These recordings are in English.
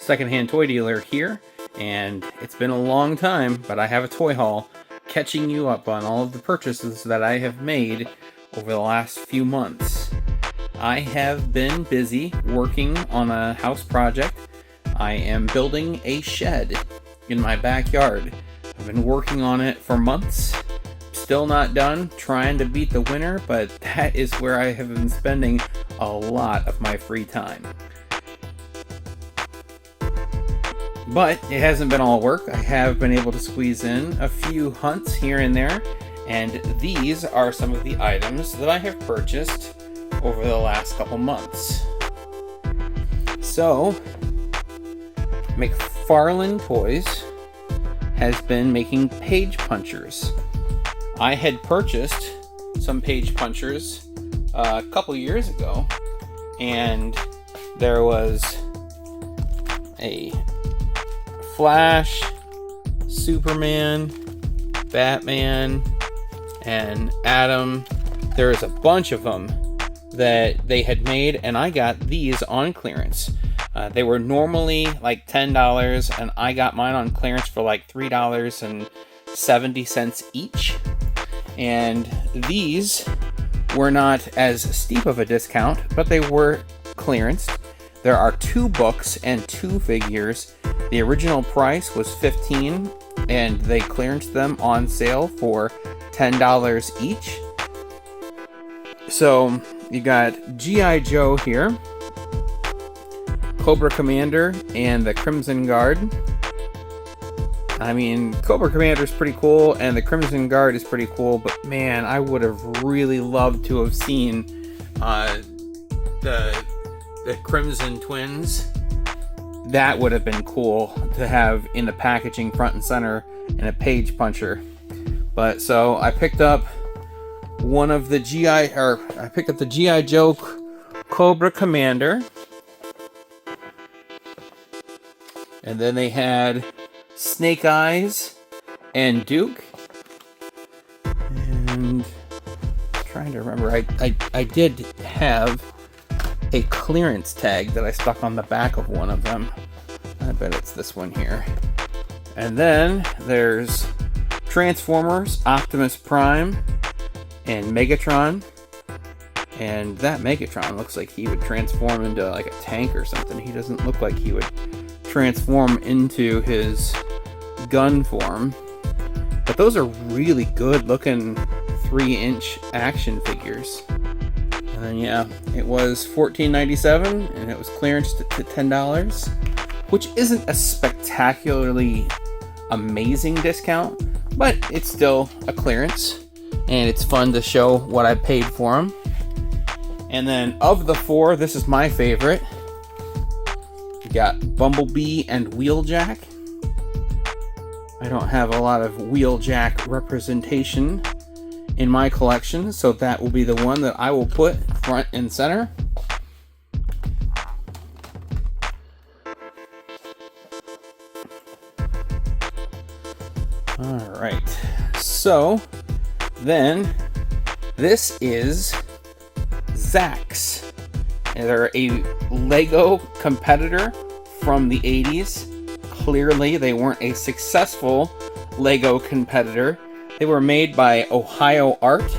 secondhand toy dealer here, and it's been a long time, but I have a toy haul catching you up on all of the purchases that I have made over the last few months. I have been busy working on a house project. I am building a shed in my backyard. I've been working on it for months. Still not done, trying to beat the winter, but that is where I have been spending a lot of my free time. But it hasn't been all work. I have been able to squeeze in a few hunts here and there, and these are some of the items that I have purchased over the last couple months. So, McFarlane Toys has been making page punchers. I had purchased some page punchers a couple years ago, and there was a Flash, Superman, Batman, and Atom. There's a bunch of them that they had made, and I got these on clearance. They were normally like $10, and I got mine on clearance for like $3.70 each. And these were not as steep of a discount, but they were clearanced. There are 2 books and 2 figures. The original price was $15, and they clearanced them on sale for $10 each. So you got G.I. Joe here, Cobra Commander, and the Crimson Guard. I mean, Cobra Commander is pretty cool, and the Crimson Guard is pretty cool, but man, I would have really loved to have seen the Crimson Twins. That would have been cool to have in the packaging front and center in a page puncher. But so I picked up the G.I. Joe Cobra Commander. And then they had Snake Eyes and Duke. And I'm trying to remember, I did have a clearance tag that I stuck on the back of one of them. I bet it's this one here. And then there's Transformers, Optimus Prime, and Megatron. And that Megatron looks like he would transform into like a tank or something. He doesn't look like he would transform into his gun form. But those are really good looking 3-inch action figures. And then yeah, it was $14.97, and it was clearanced to $10, which isn't a spectacularly amazing discount, but it's still a clearance, and it's fun to show what I paid for them. And then of the 4, this is my favorite. We got Bumblebee and Wheeljack. I don't have a lot of Wheeljack representation in my collection, so that will be the one that I will put front and center. Alright, so then this is Zax. They're a Lego competitor from the 80s. Clearly, they weren't a successful Lego competitor. They were made by Ohio Art,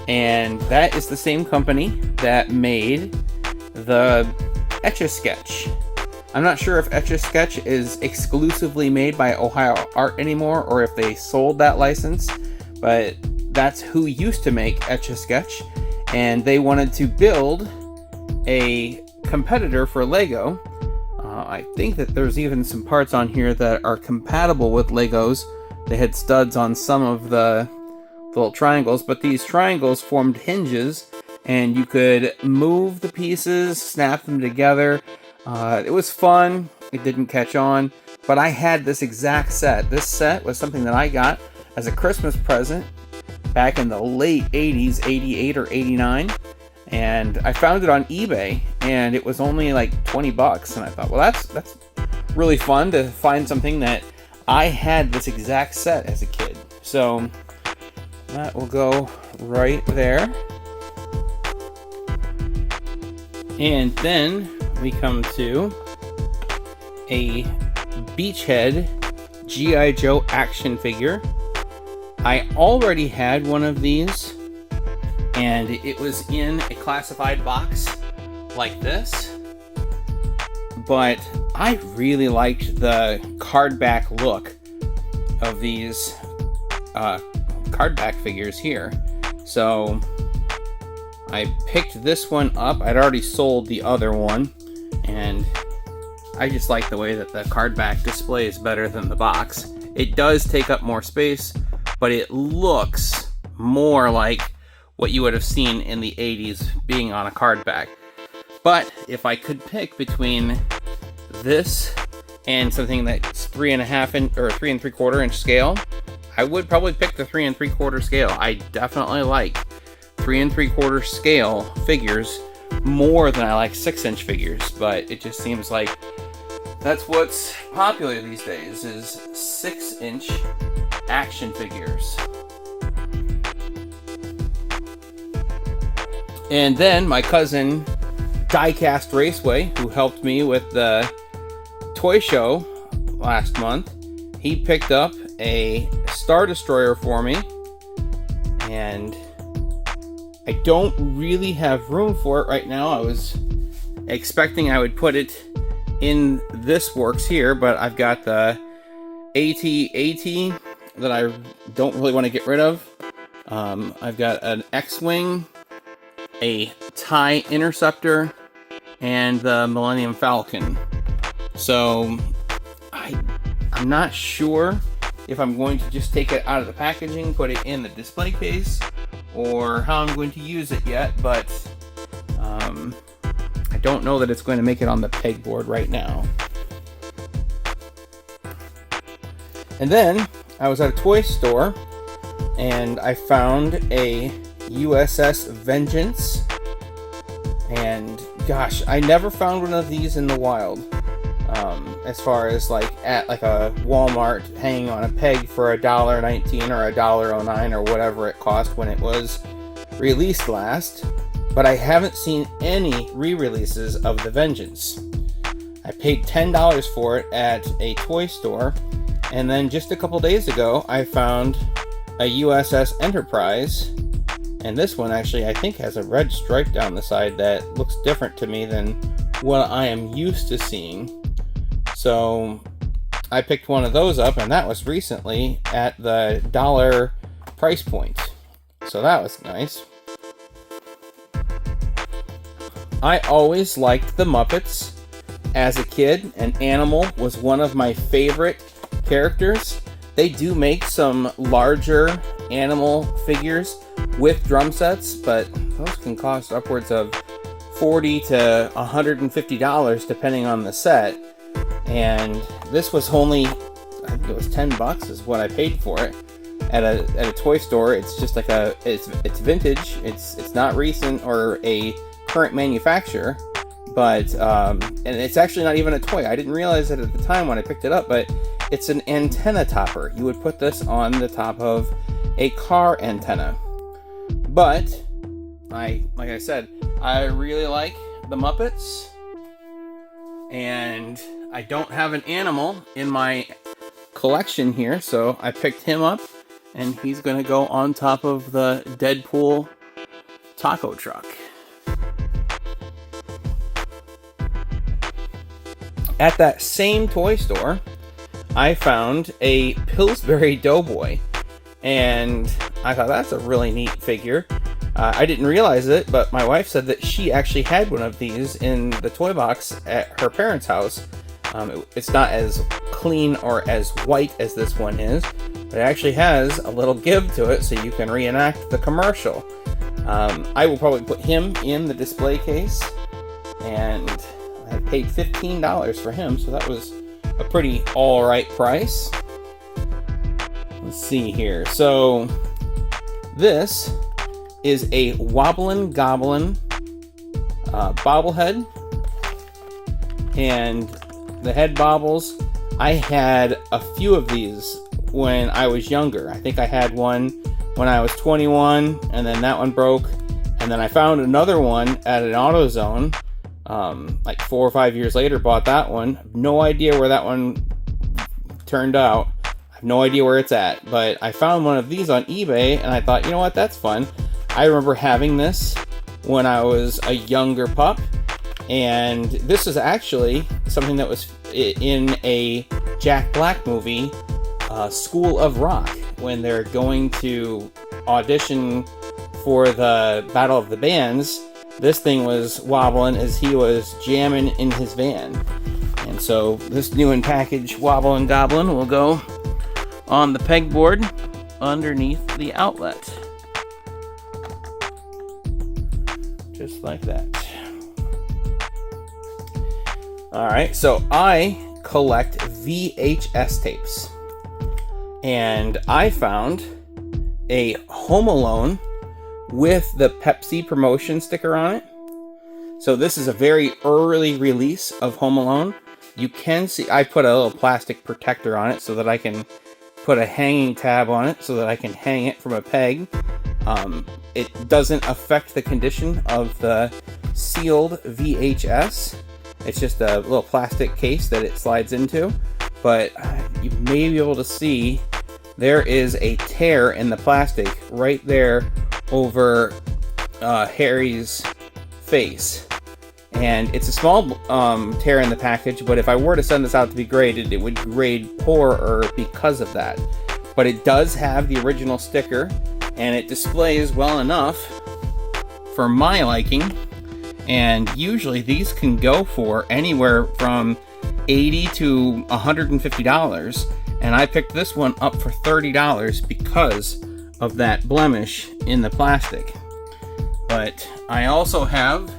and that is the same company that made the Etch-a-Sketch. I'm not sure if Etch-a-Sketch is exclusively made by Ohio Art anymore, or if they sold that license, but that's who used to make Etch-a-Sketch, and they wanted to build a competitor for Lego. I think that there's even some parts on here that are compatible with Legos. They had studs on some of the little triangles, but these triangles formed hinges, and you could move the pieces, snap them together. It was fun. It didn't catch on, but I had this exact set. This set was something that I got as a Christmas present back in the late 80s, 88 or 89, and I found it on eBay, and it was only like $20, and I thought, well, that's really fun to find something that I had this exact set as a kid. So that will go right there. And then we come to a Beachhead G.I. Joe action figure. I already had one of these, and it was in a classified box like this, but I really liked the card back look of these card back figures here. So I picked this one up. I'd already sold the other one, and I just like the way that the card back display is better than the box. It does take up more space, but it looks more like what you would have seen in the 80s being on a card back. But if I could pick between this and something that's 3.5 inch or 3 3/4 inch scale, I would probably pick the 3 3/4 scale. I definitely like 3 3/4 scale figures more than I like 6-inch figures, but it just seems like that's what's popular these days, is 6-inch action figures. And then my cousin Diecast Raceway, who helped me with the toy show last month, he picked up a Star Destroyer for me, and I don't really have room for it right now. I was expecting I would put it in this works here, but I've got the AT-AT that I don't really want to get rid of. I've got an X-Wing, a TIE Interceptor, and the Millennium Falcon. So I'm not sure if I'm going to just take it out of the packaging, put it in the display case, or how I'm going to use it yet, but I don't know that it's going to make it on the pegboard right now. And then I was at a toy store and I found a USS Vengeance, and gosh, I never found one of these in the wild. As far as like at like a Walmart hanging on a peg for $1.19 or $1.09 or whatever it cost when it was released last, but I haven't seen any re-releases of the Vengeance. I paid $10 for it at a toy store, and then just a couple days ago I found a USS Enterprise, and this one actually I think has a red stripe down the side that looks different to me than what I am used to seeing. So I picked one of those up, and that was recently at the $1 price point. So that was nice. I always liked the Muppets. As a kid, an Animal was one of my favorite characters. They do make some larger Animal figures with drum sets, but those can cost upwards of $40 to $150 depending on the set. And this was only, I think it was $10 is what I paid for it at a toy store. It's just like it's vintage. It's not recent or a current manufacturer, but and it's actually not even a toy. I didn't realize it at the time when I picked it up, but it's an antenna topper. You would put this on the top of a car antenna. But like I said, I really like the Muppets, and I don't have an Animal in my collection here, so I picked him up, and he's going to go on top of the Deadpool taco truck. At that same toy store, I found a Pillsbury Doughboy, and I thought that's a really neat figure. I didn't realize it, but my wife said that she actually had one of these in the toy box at her parents' house. It's not as clean or as white as this one is, but it actually has a little give to it so you can reenact the commercial. I will probably put him in the display case, and I paid $15 for him, so that was a pretty alright price. Let's see here. So this is a Wobblin' Goblin bobblehead, and the head bobbles. I had a few of these when I was younger. I think I had one when I was 21, and then that one broke, and then I found another one at an AutoZone like 4 or 5 years later, bought that one. No idea where that one turned out. I have no idea where it's at, but I found one of these on eBay and I thought, you know what, that's fun. I remember having this when I was a younger pup, and this is actually something that was in a Jack Black movie, School of Rock, when they're going to audition for the Battle of the Bands. This thing was wobbling as he was jamming in his van. And so this new and packaged Wobble & Goblin will go on the pegboard underneath the outlet. Just like that. Alright, so I collect VHS tapes. And I found a Home Alone with the Pepsi promotion sticker on it. So this is a very early release of Home Alone. You can see I put a little plastic protector on it so that I can put a hanging tab on it so that I can hang it from a peg. It doesn't affect the condition of the sealed VHS. It's just a little plastic case that it slides into. But you may be able to see there is a tear in the plastic right there over Harry's face. And it's a small tear in the package, but if I were to send this out to be graded, it would grade poorer because of that. But it does have the original sticker, and it displays well enough for my liking. And usually these can go for anywhere from $80 to $150, and I picked this one up for $30 because of that blemish in the plastic. But I also have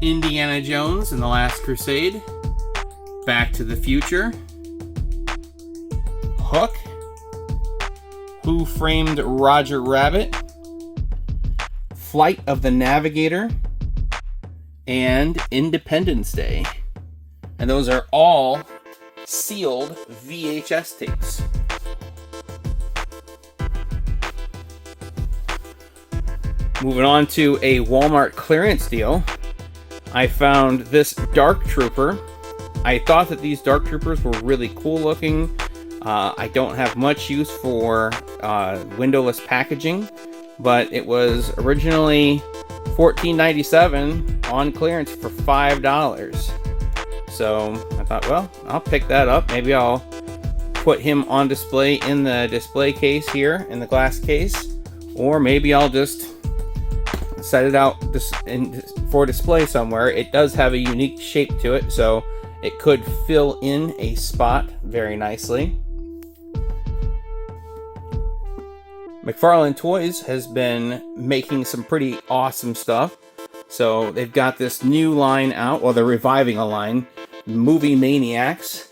Indiana Jones and the Last Crusade, Back to the Future, Hook, Who Framed Roger Rabbit, Flight of the Navigator, and Independence Day. And those are all sealed VHS tapes. Moving on to a Walmart clearance deal, I found this Dark Trooper. I thought that these Dark Troopers were really cool looking. I don't have much use for windowless packaging, but it was originally $14.97 on clearance for $5. So I thought, well, I'll pick that up. Maybe I'll put him on display in the display case here, in the glass case, or maybe I'll just set it out for display somewhere. It does have a unique shape to it, so it could fill in a spot very nicely. McFarlane Toys has been making some pretty awesome stuff. So they've got this new line out, well, they're reviving a line, Movie Maniacs.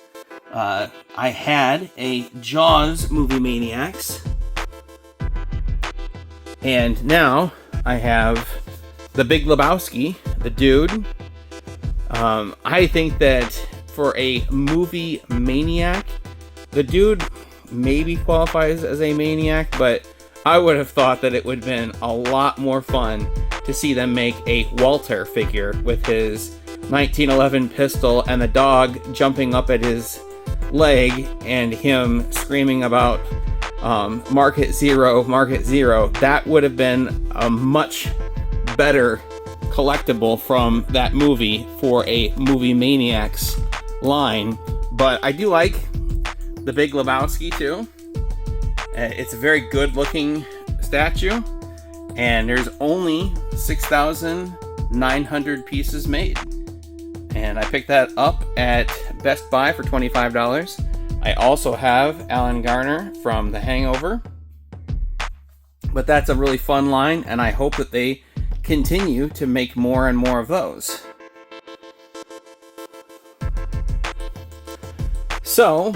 I had a Jaws Movie Maniacs, and now I have The Big Lebowski, the dude. I think that for a movie maniac, the dude maybe qualifies as a maniac, but I would have thought that it would have been a lot more fun to see them make a Walter figure with his 1911 pistol and the dog jumping up at his leg and him screaming about Market Zero, Market Zero. That would have been a much better collectible from that movie for a Movie Maniacs line. But I do like the Big Lebowski too. It's a very good looking statue, and there's only 6,900 pieces made. And I picked that up at Best Buy for $25. I also have Alan Garner from The Hangover. But that's a really fun line, and I hope that they continue to make more and more of those. So,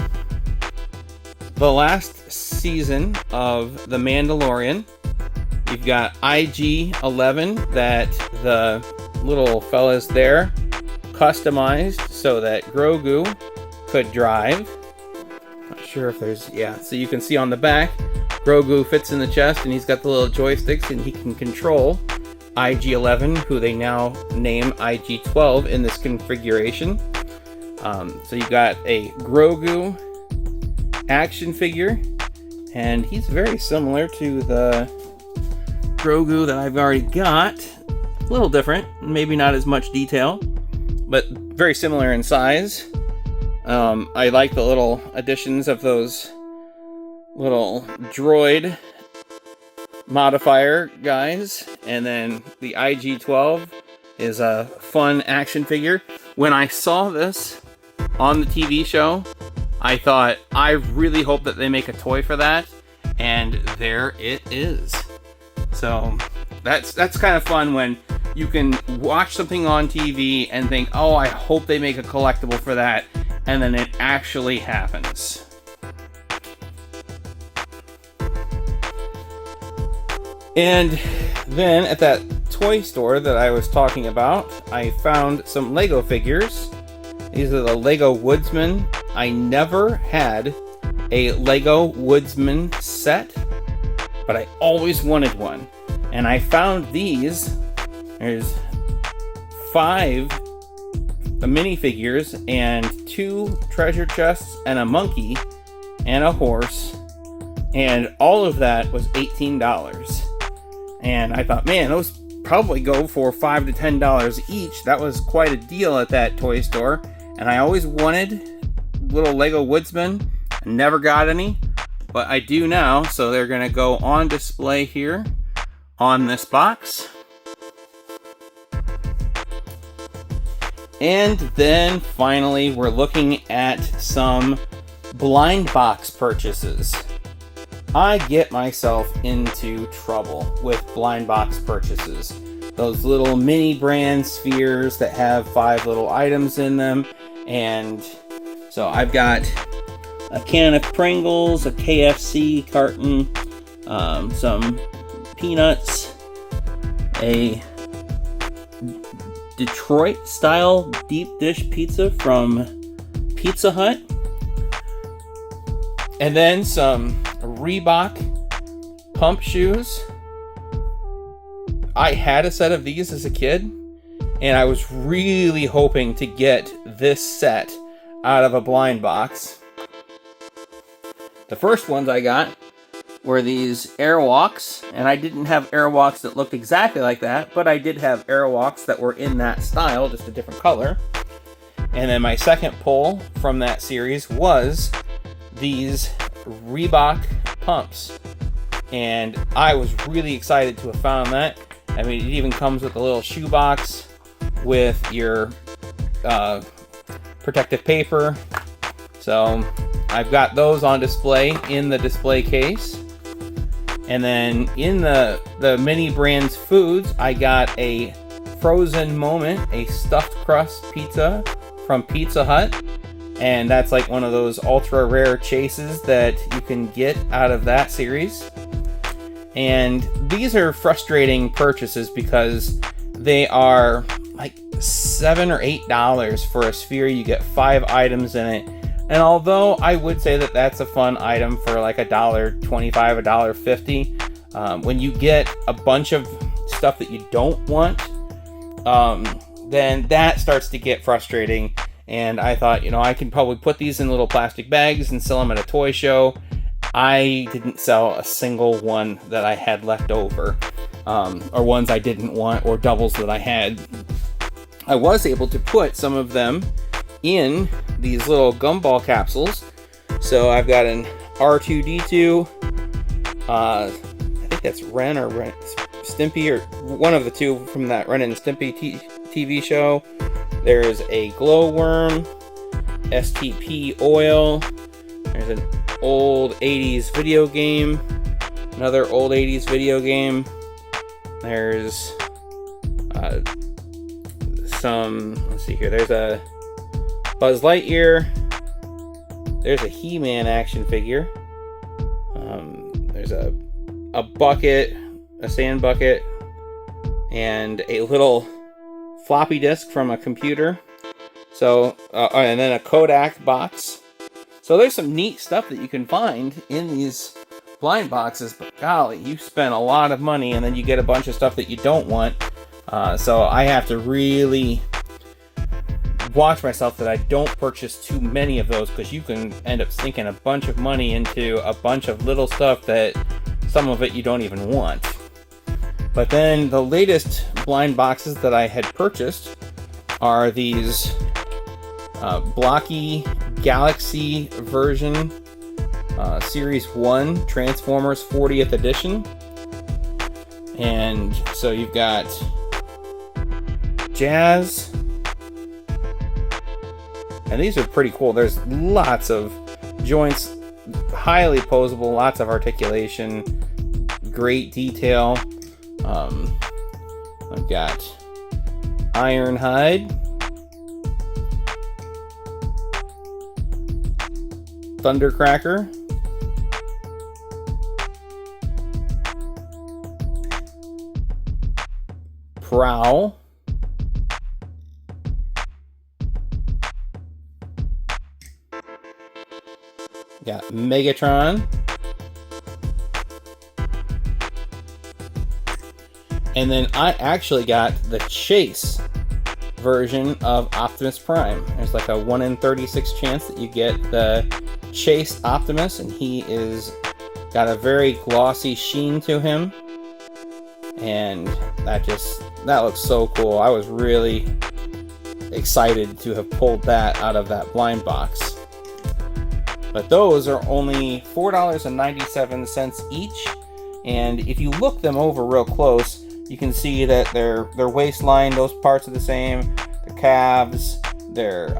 the last season of The Mandalorian, you've got IG-11 that the little fellas there customized so that Grogu could drive. Not sure if there's, yeah, so you can see on the back, Grogu fits in the chest and he's got the little joysticks and he can control IG-11, who they now name IG-12 in this configuration. So you got a Grogu action figure, and he's very similar to the Grogu that I've already got. A little different, maybe not as much detail, but very similar in size. I like the little additions of those little droid modifier guys. And then the IG-12 is a fun action figure. When I saw this on the TV show, I thought, I really hope that they make a toy for that, and there it is. So that's kind of fun when you can watch something on TV and think, oh, I hope they make a collectible for that, and then it actually happens. And then at that toy store that I was talking about, I found some Lego figures. These are the Lego Woodsman. I never had a Lego Woodsman set, but I always wanted one. And I found these. There's 5 minifigures and 2 treasure chests and a monkey and a horse. And all of that was $18. And I thought, man, those probably go for $5 to $10 each. That was quite a deal at that toy store. And I always wanted little Lego Woodsman. I never got any, but I do now. So they're going to go on display here on this box. And then finally, we're looking at some blind box purchases. I get myself into trouble with blind box purchases. Those little mini brand spheres that have 5 little items in them. And so I've got a can of Pringles, a KFC carton, some peanuts, a Detroit style deep dish pizza from Pizza Hut, and then some Reebok pump shoes. I had a set of these as a kid, and I was really hoping to get this set out of a blind box. The first ones I got were these Airwalks, and I didn't have Airwalks that looked exactly like that, but I did have Airwalks that were in that style, just a different color. And then my second pull from that series was these Reebok pumps, and I was really excited to have found that. I mean, it even comes with a little shoebox with your protective paper. So I've got those on display in the display case. And then in the mini brands foods, I got a Frozen Moment, a stuffed crust pizza from Pizza Hut. And that's like one of those ultra rare chases that you can get out of that series. And these are frustrating purchases because they are like $7 or $8 for a sphere. You get 5 items in it. And although I would say that that's a fun item for like $1.25, $1.50, when you get a bunch of stuff that you don't want, then that starts to get frustrating. And I thought, I can probably put these in little plastic bags and sell them at a toy show. I didn't sell a single one that I had left over, or ones I didn't want, or doubles that I had. I was able to put some of them in these little gumball capsules. So I've got an R2-D2, I think that's Ren or Stimpy, or one of the two from that Ren and Stimpy TV show. There's a glowworm, STP oil. There's an old 80s video game, another old 80s video game. There's let's see here, there's a Buzz Lightyear. There's a He-Man action figure. There's a bucket, a sand bucket, and a little floppy disk from a computer. So, and then a Kodak box. So there's some neat stuff that you can find in these blind boxes, but golly, you spend a lot of money and then you get a bunch of stuff that you don't want. So I have to really watch myself that I don't purchase too many of those, because you can end up sinking a bunch of money into a bunch of little stuff that some of it you don't even want. But then the latest blind boxes that I had purchased are these blocky Galaxy version Series 1 Transformers 40th edition. And so you've got Jazz. And these are pretty cool. There's lots of joints, highly posable, lots of articulation, great detail. I've got Ironhide, Thundercracker, Prowl, got Megatron, and then I actually got the Chase version of Optimus Prime. There's like a 1 in 36 chance that you get the Chase Optimus, and he is got a very glossy sheen to him, and that looks so cool. I was really excited to have pulled that out of that blind box. But those are only $4.97 each, and if you look them over real close, you can see that their waistline, those parts are the same, their calves, their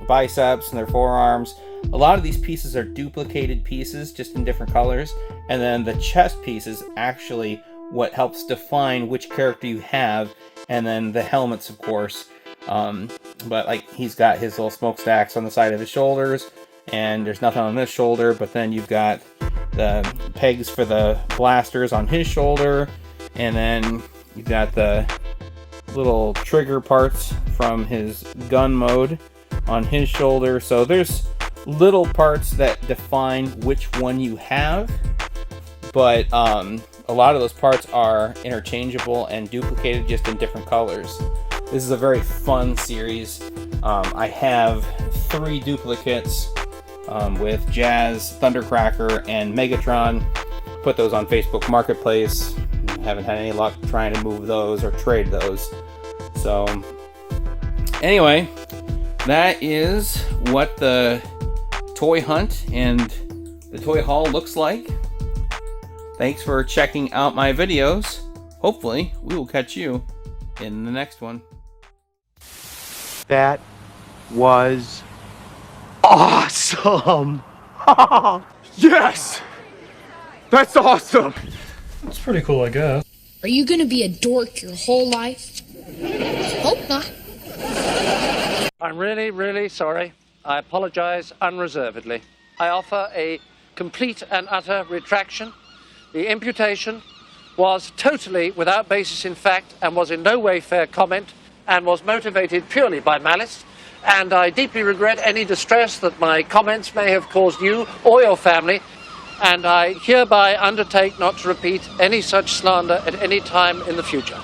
biceps, and their forearms. A lot of these pieces are duplicated pieces, just in different colors, and then the chest piece is actually what helps define which character you have, and then the helmets, of course. But like, he's got his little smokestacks on the side of his shoulders, and there's nothing on this shoulder, but then you've got the pegs for the blasters on his shoulder, and then you've got the little trigger parts from his gun mode on his shoulder. So there's little parts that define which one you have, but a lot of those parts are interchangeable and duplicated, just in different colors. This is a very fun series. I have 3 duplicates with Jazz, Thundercracker, and Megatron. Put those on Facebook Marketplace. Haven't had any luck trying to move those or trade those. So anyway, that is what the toy hunt and the toy haul looks like. Thanks for checking out my videos. Hopefully we will catch you in the next one. That was awesome. Yes, that's awesome. It's pretty cool, I guess. Are you gonna be a dork your whole life? Hope not. I'm really, really sorry. I apologize unreservedly. I offer a complete and utter retraction. The imputation was totally without basis in fact, and was in no way fair comment, and was motivated purely by malice. And I deeply regret any distress that my comments may have caused you or your family. And I hereby undertake not to repeat any such slander at any time in the future.